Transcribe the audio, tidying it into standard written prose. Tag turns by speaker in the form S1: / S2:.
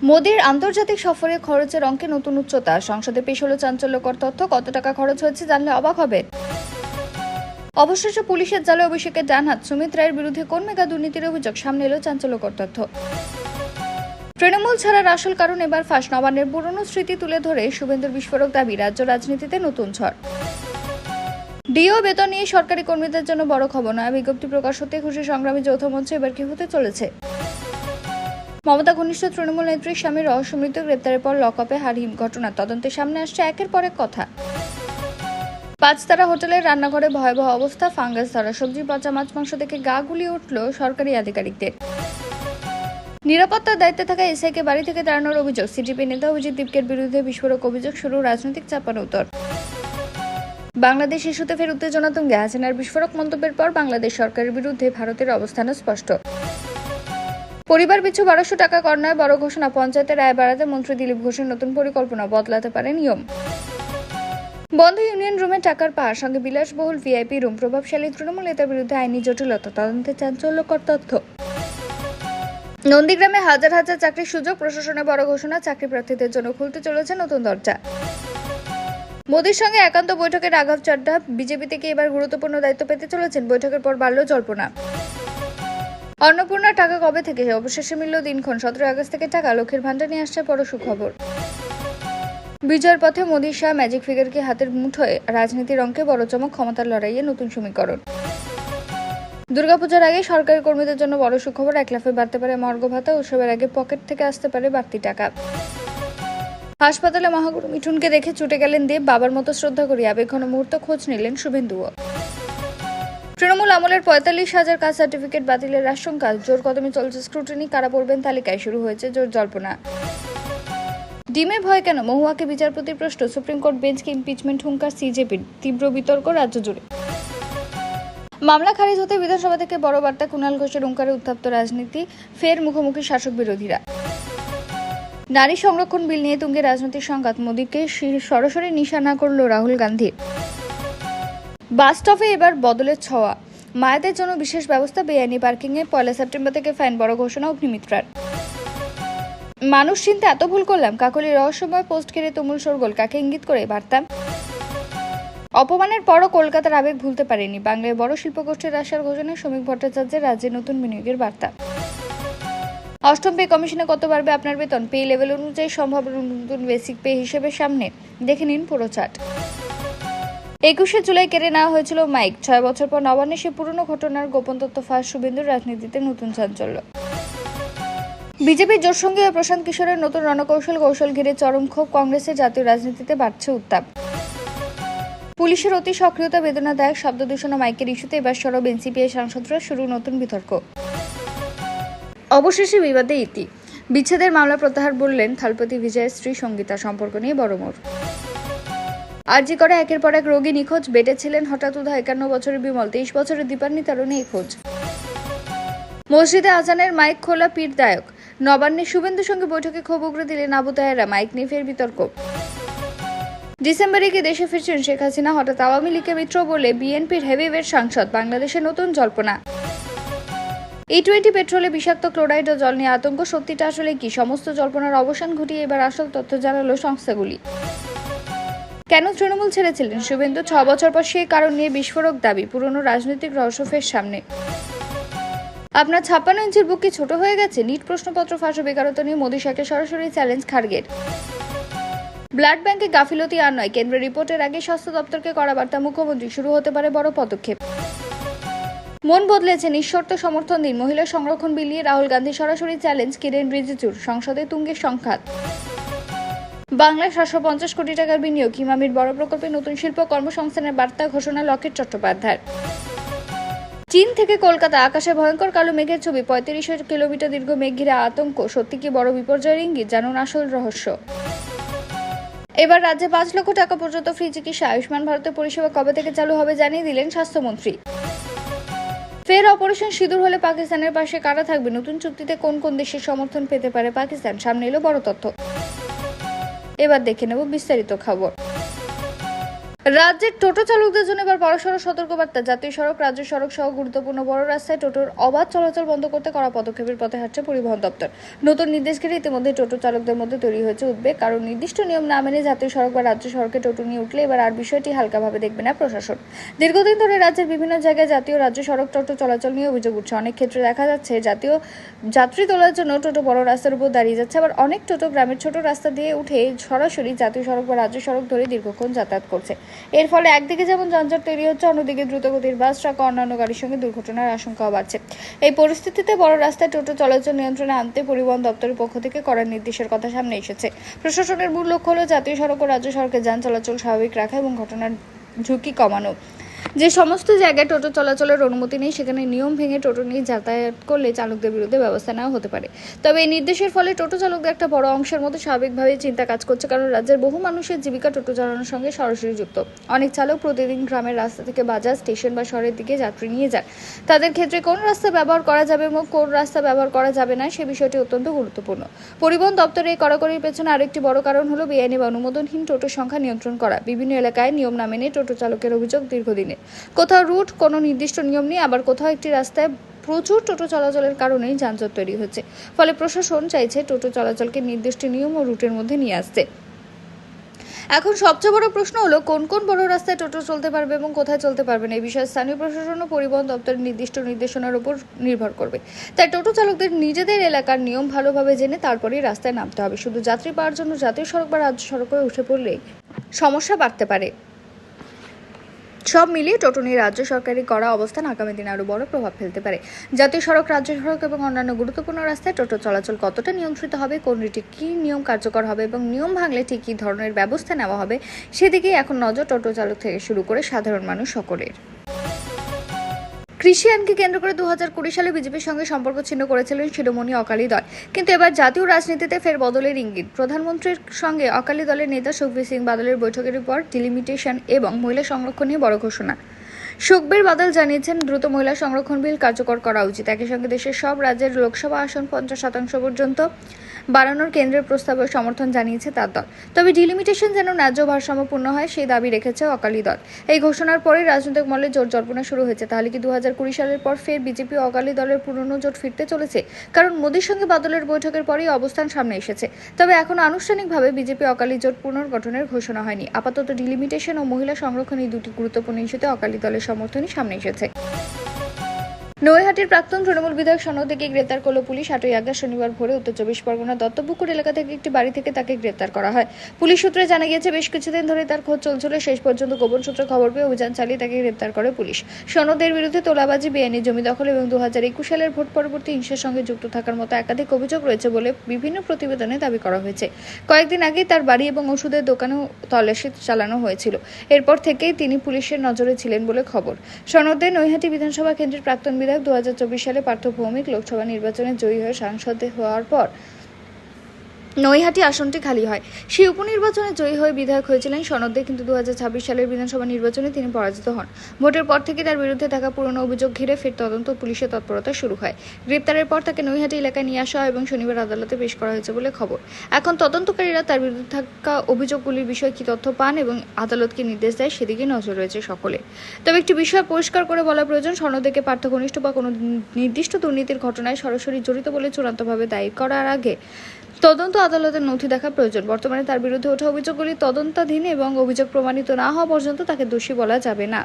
S1: মোদির আন্তর্জাতিক সফরে খরচের অঙ্কে নতুন উচ্চতা। সংসদে পেশ হলো চাঞ্চল্যকর তথ্য। কত টাকা খরচ হয়েছে জানলে অবাক হবেন। অবশেষে পুলিশের জালে অভিষেকের ডানহাত সুমিত রায়ের বিরুদ্ধে কোন মেগা দুর্নীতির অভিযোগ, সামনে এলো চাঞ্চল্যকর তথ্য। তৃণমূল ছাড়ার আসল কারণ এবার ফাঁস। নবান্নের পুরনো স্মৃতি তুলে ধরে শুভেন্দুর বিস্ফোরক দাবি, রাজ্য রাজনীতিতে নতুন ঝড়। ডিও বেতন নিয়ে সরকারি কর্মীদের জন্য বড় খবর নয়, বিজ্ঞপ্তি প্রকাশ হতে খুশি সংগ্রামী যৌথ মঞ্চ। এবার কি হতে চলেছে? মমতা ঘনিষ্ঠ তৃণমূল নেত্রীর স্বামীর রহস্য মৃত্যু, গ্রেপ্তারের পর লকআপে হারহিম ঘটনার তদন্তে সামনে আসছে একের পর এক কথা। 5 তারা হোটেলের রান্নাঘরে ভয়াবহ অবস্থা, ফাঙ্গাস ধরা, সবজি পচা, মাছ মাংস থেকে গা গুলিয়ে উঠল সরকারি আধিকারিকদের। নিরাপত্তার দায়িত্বে থাকা এসআইকে বাড়ি থেকে তাড়ানোর অভিযোগ, সিটিপি নেতা অভিজিৎ দীপকের বিরুদ্ধে বিস্ফোরক অভিযোগ, শুরু রাজনৈতিক চাপানোতর। বাংলাদেশ ইস্যুতে ফের উত্তেজনা তুঙ্গে, হাসিনার বিস্ফোরক মন্তব্যের পর বাংলাদেশ সরকারের বিরুদ্ধে ভারতের অবস্থান স্পষ্ট। পরিবার পিছু 1200 টাকা কর নয় বড় ঘোষণা, পঞ্চায়েতের আয় বাড়াতে মন্ত্রী দিলীপ ঘোষের নতুন পরিকল্পনা, বদলাতে পারে নিয়ম। বন্ধ ইউনিয়ন রুমে টাকার পাহাড়, সঙ্গে বিলাসবহুল ভিআইপি রুম, প্রভাবশালী তৃণমূল নেতার বিরুদ্ধে আইনি জটিলতা, তদন্তে চাঞ্চল্যকর তথ্য। নন্দীগ্রামে হাজার হাজার চাকরির সুযোগ, প্রশাসনের বড় ঘোষণা, চাকরি প্রার্থীদের জন্য খুলতে চলেছে নতুন দরজা। মোদির সঙ্গে একান্ত বৈঠকের আঘাত চাড্ডা, বিজেপি থেকে এবার গুরুত্বপূর্ণ দায়িত্ব পেতে চলেছেন। বৈঠকের পর বাড়ল জল্পনা। অন্নপূর্ণার টাকা কবে থেকে? অবশেষে মিলল দিনক্ষণ, 17 আগস্ট থেকে টাকা। লক্ষ্মীর ভান্ডার নিয়ে আসছে বড় সুখবর। বিজয়ের পথে মোদি শাহ ম্যাজিক ফিগারকে হাতের মুঠোয়, রাজনীতির অঙ্কে বড় চমক, ক্ষমতার লড়াইয়ে নতুন সমীকরণ। দুর্গাপূজার আগে সরকারি কর্মীদের জন্য বড় সুখবর, 1 লাফে বাড়তে পারে মর্গ ভাতা, উৎসবের আগে পকেট থেকে আসতে পারে বাড়তি টাকা। হাসপাতালে মহাগুরু মিঠুনকে দেখে ছুটে গেলেন দেব, বাবার মতো শ্রদ্ধা করি, আবেগঘন মুহূর্ত খোঁজ নিলেন শুভেন্দুও। তৃণমূল আমলের 45,000 কাস্ট সার্টিফিকেট বাতিলের আশঙ্কা, জোর কদমে চলছে স্ক্রুটিনি, কারা পড়বেন তালিকায়, শুরু হয়েছে জোর জল্পনা। ডিমে ভয় কেন? মহুয়াকে বিচারপতির প্রশ্ন, সুপ্রিম কোর্ট বেঞ্চকে ইমপিচমেন্ট হুঙ্কার সিজেপির, তীব্র বিতর্ক রাজ্য জুড়ে। মামলা খারিজ হতে বিধানসভা থেকে বড় বার্তা, কুণাল ঘোষের হুঙ্কারে উত্তপ্ত রাজনীতি, ফের মুখোমুখি শাসক বিরোধীরা। নারী সংরক্ষণ বিল নিয়ে তুঙ্গে রাজনৈতিক সংঘাত, মোদীকে সরাসরি নিশানা করল রাহুল গান্ধী। বাস স্টপে এবার বদলের ছোঁয়া, মায়েদের জন্য বিশেষ ব্যবস্থা, বেআইনি পার্কিংয়ে 1 সেপ্টেম্বর থেকে ফাইন, বড় ঘোষণা অগ্নিমিত্রার। মানুষ চিনতে এত ভুল করলাম, কাকলির রহস্যময় পোস্ট ঘিরে তুমুল শোরগোল, কাকে ইঙ্গিত করে বার্তা? অপমানের পরও কলকাতার আবেগ ভুলতে পারেনি, বাংলায় বড় শিল্পগোষ্ঠীর আসার ঘোষণায় শ্রমিক ভট্টাচার্যের রাজ্যে নতুন বিনিয়োগের বার্তা। 8ম পে কমিশনে কত বাড়বে আপনার বেতন? পে লেভেল অনুযায়ী সম্ভাব্য নতুন বেসিক পে হিসেবে সামনে, দেখে নিন পুরো চার্ট। 21শে জুলাই কেড়ে নেওয়া হয়েছিল মাইক, 6 বছর পর নবান্নে সে পুরনো ঘটনার গোপন তথ্য ফাঁস, শুভেন্দুর রাজনীতিতে নতুন চাঞ্চল্য। বিজেপির জোটসঙ্গী প্রশান্ত কিশোরের নতুন রণকৌশল ঘিরে চরম ক্ষোভ, কংগ্রেসের জাতীয় রাজনীতিতে বাড়ছে উত্তাপ। পুলিশের অতি সক্রিয়তা, বেদনাদায়ক শব্দ দূষণ, মাইকের ইস্যুতে এবার সরব এনসিপিআই সাংসদরা, শুরু নতুন বিতর্ক। অবশেষে বিবাদে ইতি, বিচ্ছেদের মামলা প্রত্যাহার বললেন থালপতি বিজয়ের স্ত্রী সঙ্গীতা, সম্পর্ক নিয়ে বড় মোড়। আরজি করে একের পর এক রোগী নিখোঁজ, বেডে ছিলেন হঠাৎ উধাও 51 বছরের বিমল, 23 বছরের দীপান্বিতা তারও নেই খোঁজ। মসজিদে আজানের মাইক খোলা পীরদায়ক, নবান্নে শুভেন্দুর সঙ্গে বৈঠকে ক্ষোভ উগরে দিলেন আবু তাহেরা, মাইক নিয়ে ফের বিতর্ক। ডিসেম্বরে গিয়ে দেশে ফিরছেন শেখ হাসিনা, হঠাৎ আওয়ামী লীগের মিত্র বলে বিএনপির হেভিওয়েট সাংসদ, বাংলাদেশে নতুন জল্পনা। E20 পেট্রোলে বিষাক্ত ক্লোরাইড ও জল নিয়ে আতঙ্ক, সত্যিটা আসলে কি? সমস্ত জল্পনার অবসান ঘটিয়ে এবার আসল তথ্য জানালো সংস্থাগুলি। কেন তৃণমূল ছেড়েছিলেন শুভেন্দু? 6 বছর পর সেই কারণ নিয়ে বিস্ফোরক দাবি, পুরনো রাজনৈতিক রহস্য ফের সামনে। আপনার 56 ইঞ্চির বুক কি ছোট হয়ে গেছে? নিট প্রশ্নপত্র ফাঁস ও বেকারত্ব নিয়ে মোদি শাহকে সরাসরি চ্যালেঞ্জ খার্গের। ব্লাড ব্যাংকে গাফিলতি আর নয়, কেন্দ্রের রিপোর্টের আগে স্বাস্থ্য দপ্তরকে করা বার্তা মুখ্যমন্ত্রী, শুরু হতে পারে বড় পদক্ষেপ। মন বদলেছে, নিঃশর্ত সমর্থন দিন, মহিলা সংরক্ষণ বিল নিয়ে রাহুল গান্ধী সরাসরি চ্যালেঞ্জ, কিরেন রিজিজুর, সংসদে তুঙ্গের সংঘাত। বাংলায় 750 কোটি টাকার বিনিয়োগ, ইমামির বড় প্রকল্পে নতুন শিল্প কর্মসংস্থানের বার্তা, ঘোষণা লকেট চট্টোপাধ্যায়। চীন থেকে কলকাতা, আকাশে ভয়ঙ্কর কালো মেঘের ছবি, 35 কিলোমিটার দীর্ঘ মেঘ ঘিরে আতঙ্ক, সত্যি কি বড় বিপর্যয়ের ইঙ্গিত? জানুন আসল রহস্য। এবার রাজ্যে 5 লক্ষ টাকা পর্যন্ত ফ্রি চিকিৎসা, আয়ুষ্মান ভারতের পরিষেবা কবে থেকে চালু হবে জানিয়ে দিলেন স্বাস্থ্যমন্ত্রী। ফের অপারেশন সিঁদুর হলে পাকিস্তানের পাশে কারা থাকবে? নতুন চুক্তিতে কোন কোন দেশের সমর্থন পেতে পারে পাকিস্তান, সামনে এলো বড় তথ্য। এবার দেখে নেব বিস্তারিত খবর। রাজ্যের টোটো চালকদের জন্য এবার বড়সড় সতর্কবার্তা। জাতীয় সড়ক, রাজ্য সড়ক সহ গুরুত্বপূর্ণ বড় রাস্তায় টোটোর অবাধ চলাচল বন্ধ করতে কড়া পদক্ষেপের পথে হাঁটছে পরিবহন দপ্তর। নতুন নির্দেশ ঘিরে ইতিমধ্যে টোটো চালকদের মধ্যে তৈরি হয়েছে উদ্বেগ। কারণ নির্দিষ্ট নিয়ম না মেনে জাতীয় সড়ক বা রাজ্য সড়কে টোটো নিয়ে উঠলে এবার আর বিষয়টি হালকাভাবে দেখবে না প্রশাসন। দীর্ঘদিন ধরে রাজ্যের বিভিন্ন জায়গায় জাতীয় রাজ্য সড়ক টোটো চলাচল নিয়ে অভিযোগ উঠছে। অনেক ক্ষেত্রে দেখা যাচ্ছে জাতীয় যাত্রী তোলার জন্য টোটো বড় রাস্তার উপর দাঁড়িয়ে যাচ্ছে, আবার অনেক টোটো গ্রামের ছোট রাস্তা দিয়ে উঠে সরাসরি জাতীয় সড়ক বা রাজ্য সড়ক ধরে দীর্ঘক্ষণ যাতায়াত করছে। এর ফলে একদিকে যেমন যানজট তৈরি হচ্ছে, অন্যদিকে দ্রুতগতির বাস, ট্রাক ও অন্যান্য গাড়ির সঙ্গে দুর্ঘটনার আশঙ্কাও বাড়ছে। এই পরিস্থিতিতে বড় রাস্তায় টোটো চলাচল নিয়ন্ত্রণে আনতে পরিবহন দপ্তরের পক্ষ থেকে কড়া নির্দেশের কথা সামনে এসেছে। প্রশাসনের মূল লক্ষ্য হলো জাতীয় সড়ক ও রাজ্য সড়কে যান চলাচল স্বাভাবিক রাখা এবং ঘটনার ঝুঁকি কমানো। যে সমস্ত জায়গায় টোটো চলাচলের অনুমতি নেই সেখানে নিয়ম ভেঙে টোটো নিয়ে যাতায়াত করলে চালকদের বিরুদ্ধে ব্যবস্থা নেওয়া হতে পারে। তবে এই নির্দেশের ফলে টোটো চালকদের একটা বড় অংশের মধ্যে স্বাভাবিকভাবে চিন্তা কাজ করছে, কারণ রাজ্যের বহু মানুষের জীবিকা টোটো চালানোর সঙ্গে সরাসরি যুক্ত। অনেক চালক প্রতিদিন গ্রামের রাস্তা থেকে বাজার, স্টেশন বা শহরের দিকে যাত্রী নিয়ে যান। তাদের ক্ষেত্রে কোন রাস্তা ব্যবহার করা যাবে এবং কোন রাস্তা ব্যবহার করা যাবে না সে বিষয়টি অত্যন্ত গুরুত্বপূর্ণ। পরিবহন দপ্তরের এই কড়াকড়ির পেছনে আরেকটি বড় কারণ হলো বেআইনি বা অনুমোদনহীন টোটোর সংখ্যা নিয়ন্ত্রণ করা। বিভিন্ন এলাকায় নিয়ম না মেনে টোটো চালকের অভিযোগ দীর্ঘদিনের। কোথাও রুট কোনো নির্দিষ্ট নিয়ম নেই, আবার কোথাও একটি রাস্তায় প্রচুর টোটো চলাচলের কারণেই যানজট তৈরি হচ্ছে। ফলে প্রশাসন চাইছে টোটো চলাচলকে নির্দিষ্ট নিয়ম ও রুটের মধ্যে নিয়ে আসতে। এখন সবচেয়ে বড় প্রশ্ন হলো কোন কোন বড় রাস্তায় টোটো চলতে পারবে এবং কোথায় চলতে পারবে না। এই বিষয়ে স্থানীয় প্রশাসন ও পরিবহন দপ্তরের নির্দিষ্ট নির্দেশনার উপর নির্ভর করবে। তাই টোটো চালকদের নিজেদের এলাকার নিয়ম ভালোভাবে জেনে তারপরেই রাস্তায় নামতে হবে। শুধু যাত্রী পাওয়ার জন্য জাতীয় সড়ক বা রাজ্য সড়কে উঠে পড়লেই সমস্যা বাড়তে পারে। সব মিলিয়ে টোটো নিয়ে রাজ্য সরকারি করা অবস্থান আগামী দিনে আরও বড় প্রভাব ফেলতে পারে। জাতীয় সড়ক, রাজ্য সড়ক এবং অন্যান্য গুরুত্বপূর্ণ রাস্তায় টোটো চলাচল কতটা নিয়ন্ত্রিত হবে, কোন রুটে কী নিয়ম কার্যকর হবে এবং নিয়ম ভাঙলে ঠিক কী ধরনের ব্যবস্থা নেওয়া হবে সেদিকেই এখন নজর টোটো চালক থেকে শুরু করে সাধারণ মানুষ সকলের। কৃষি আইনকে কেন্দ্র করে 2020 সালে বিজেপির সঙ্গে সম্পর্ক ছিন্ন করেছিলেন শিরোমণি অকালি দল, কিন্তু এবার জাতীয় রাজনীতিতে ফের বদলের ইঙ্গিত। প্রধানমন্ত্রীর সঙ্গে অকালি দলের নেতা সুখবীর সিং বাদলের বৈঠকের পর ডিলিমিটেশন এবং মহিলা সংরক্ষণ নিয়ে বড় ঘোষণা। সুখবীর বাদল জানিয়েছেন দ্রুত মহিলা সংরক্ষণ বিল কার্যকর করা উচিত। একই সঙ্গে দেশের সব রাজ্যের লোকসভা আসন 50% পর্যন্ত বাড়ানোর কেন্দ্রের প্রস্তাবে সমর্থন জানিয়েছে তার দল। তবে ডিলিমিটেশন যেন ন্যায্য ভারসাম্যপূর্ণ হয় সেই দাবি রেখেছে অকালি দল। এই ঘোষণার পরেই রাজনৈতিক মহলে জোট জল্পনা শুরু হয়েছে। তাহলে কি 2020 সালের পর ফের বিজেপি ও অকালি দলের পুরনো জোট ফিরতে চলেছে? কারণ মোদীর সঙ্গে বাদলের বৈঠকের পরেই অবস্থান সামনে এসেছে। তবে এখনো আনুষ্ঠানিকভাবে বিজেপি অকালি জোট পুনর্গঠনের ঘোষণা হয়নি। আপাতত ডিলিমিটেশন ও মহিলা সংরক্ষণ এই দুটি গুরুত্বপূর্ণ ইস্যুতে অকালি দলের সমর্থনই সামনে এসেছে। নৈহাটির প্রাক্তন তৃণমূল বিধায়ক সনদকে গ্রেপ্তার করল পুলিশ। 8ই আগস্ট শনিবার ভোরে উত্তর 24 পরগনা দত্তপুকুর এলাকা থেকে একটি বাড়ি থেকে তাকে গ্রেপ্তার করা হয়। পুলিশ সূত্রে জানা গিয়েছে বেশ কিছুদিন ধরে তার খোঁজ চলছিল। শেষ পর্যন্ত গোপন সূত্রে খবর পেয়ে অভিযান চালিয়ে তাকে গ্রেপ্তার করে পুলিশ। সনদের বিরুদ্ধে তোলাবাজি, বেআইনি জমি দখল এবং 2021 সালের ভোট পরবর্তী হিংসার সঙ্গে যুক্ত থাকার মতো একাধিক অভিযোগ রয়েছে বলে বিভিন্ন প্রতিবেদনে দাবি করা হয়েছে। কয়েকদিন আগেই তার বাড়ি এবং ওষুধের দোকানেও তল্লাশি চালানো হয়েছিল। এরপর থেকেই তিনি পুলিশের নজরে ছিলেন বলে খবর। সনদের নৈহাটি বিধানসভা কেন্দ্রের প্রাক্তন বিধায়ক 2024 সালে পার্থ ভৌমিক লোকসভা নির্বাচনে জয়ী হয়ে সাংসদ হওয়ার পর নৈহাটি আসনটি খালি হয়। সেই উপনির্বাচনে জয়ী হয়ে বিধায়ক হয়েছিলেন সনদে, কিন্তু 2026 সালের বিধানসভা নির্বাচনে তিনি পরাজিত হন। ভোটের পর থেকে তার বিরুদ্ধে থাকা পুরনো অভিযোগ ঘিরে ফের তদন্ত পুলিশের তৎপরতা শুরু হয়। গ্রেপ্তারের পর তাকে নৈহাটি এলাকায় নিয়ে আসা হয় এবং শনিবার আদালতে পেশ করা হয়েছে বলে খবর। এখন তদন্তকারীরা তার বিরুদ্ধে থাকা অভিযোগগুলির বিষয়ে কি তথ্য পান এবং আদালতকে নির্দেশ দেয় সেদিকে নজর রয়েছে সকলে। তবে একটি বিষয় পরিষ্কার করে বলা প্রয়োজন, সনদকে পার্থ ঘনিষ্ঠ বা কোনো নির্দিষ্ট দুর্নীতির ঘটনায় সরাসরি জড়িত বলে চূড়ান্তভাবে দায়ী করার আগে তদন্ত আদালতের নথি দেখা প্রয়োজন। বর্তমানে তার বিরুদ্ধে ওঠা অভিযোগগুলি তদন্তাধীন এবং অভিযোগ প্রমাণিত না হওয়া পর্যন্ত তাকে দোষী বলা যাবে না।